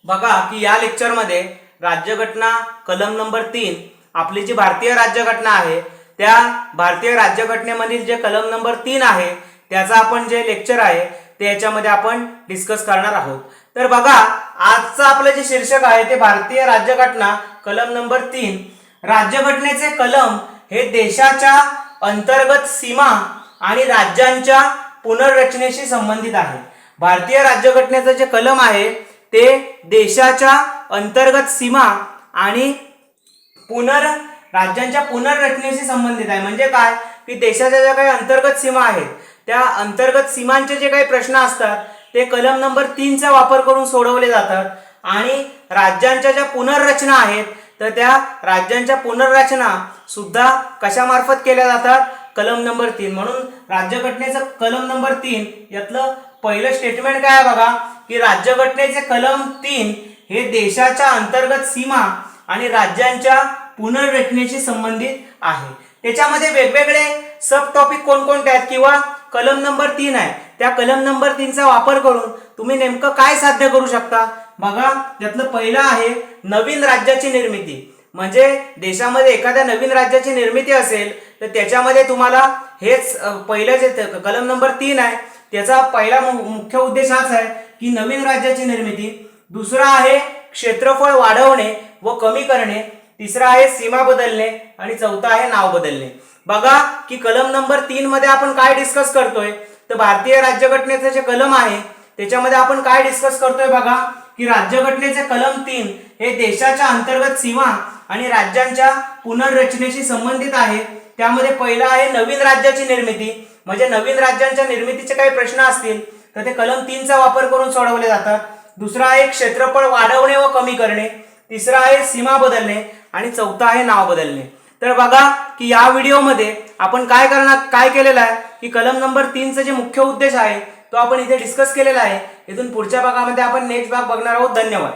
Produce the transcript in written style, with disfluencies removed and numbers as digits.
बघा की या लेक्चरमध्ये राज्यघटना कलम नंबर 3 आपली जी भारतीय राज्यघटना आहे त्या भारतीय राज्यघटनेमधील जे कलम नंबर 3 आहे त्याचा आपण जे लेक्चर आहे ते याच्यामध्ये आपण डिस्कस करणार आहोत। तर बघा आजचं आपलं जे शीर्षक आहे ते भारतीय राज्यघटना कलम नंबर 3। राज्यघटनेचे कलम हे देशाच्या अंतर्गत सीमा आणि राज्यांच्या पुनर्रचनेशी संबंधित आहे। भारतीय राज्यघटनेचे जे कलम आहे ते देशाच्या अंतर्गत सीमा आणि राज्यांच्या पुनर्रचनेशी संबंधित आहे। म्हणजे काय की देशाच्या ज्या काही अंतर्गत सीमा आहेत त्या अंतर्गत सीमांचे जे काही प्रश्न असतात ते कलम नंबर 3 चा वापर करून सोडवले जातात आणि राज्यांच्या ज्या पुनर्रचना आहेत तर त्या राज्यांच्या पुनर्रचना सुद्धा कशामार्फत केल्या जातात, कलम नंबर 3। म्हणून राज्यघटनेचं कलम नंबर 3 यातलं पहिलं स्टेटमेंट काय आहे बघा की राज्यघटनेचे कलम 3 हे देशाच्या अंतर्गत सीमा आणि राज्यांच्या पुनर्रचनेशी संबंधित आहे। त्याच्यामध्ये वेगवेगळे सब टॉपिक कोणकोणते आहेत किंवा कलम नंबर 3 आहे त्या कलम नंबर 3 चा वापर करून तुम्ही नेमकं काय साध्य करू शकता। बघा त्यातलं पहिलं आहे नवीन राज्याची निर्मिती। म्हणजे देशामध्ये एखाद्या नवीन राज्याची निर्मिती असेल तर त्याच्यामध्ये तुम्हाला हेच पहिलं जे कलम नंबर 3 आहे त्याचा पहिला मुख्य उद्देश हाच आहे की नवीन राज्याची निर्मिती। दुसरा आहे क्षेत्रफळ वाढवणे व कमी करणे। तिसरा आहे सीमा बदलणे आणि चौथा आहे नाव बदलणे। बघा की कलम नंबर 3 मध्ये आपण काय डिस्कस करतोय तर भारतीय राज्यघटनेचे जे कलम आहे त्याच्यामध्ये आपण काय डिस्कस करतोय बघा की राज्यघटनेचे कलम 3 हे देशाच्या अंतर्गत सीमा आणि राज्यांच्या पुनर्रचनेशी संबंधित आहे। त्यामध्ये पहिला आहे नवीन राज्याची निर्मिती। म्हणजे नवीन राज्यांच्या निर्मितीचे काही प्रश्न असतील तर ते कलम 3 चा वापर करून सोडवले जातात। दुसरा आहे क्षेत्रफळ वाढवणे व कमी करणे। तिसरा आहे सीमा बदलणे आणि चौथा आहे नाव बदलणे। तर बघा की या व्हिडिओमध्ये आपण काय केलेलं आहे की कलम नंबर 3 चा जे मुख्य उद्देश आहे तो आपण इथे डिस्कस केलेला आहे। इथून पुढच्या भागामध्ये आपण नेक्स्ट भाग बघणार आहोत। धन्यवाद।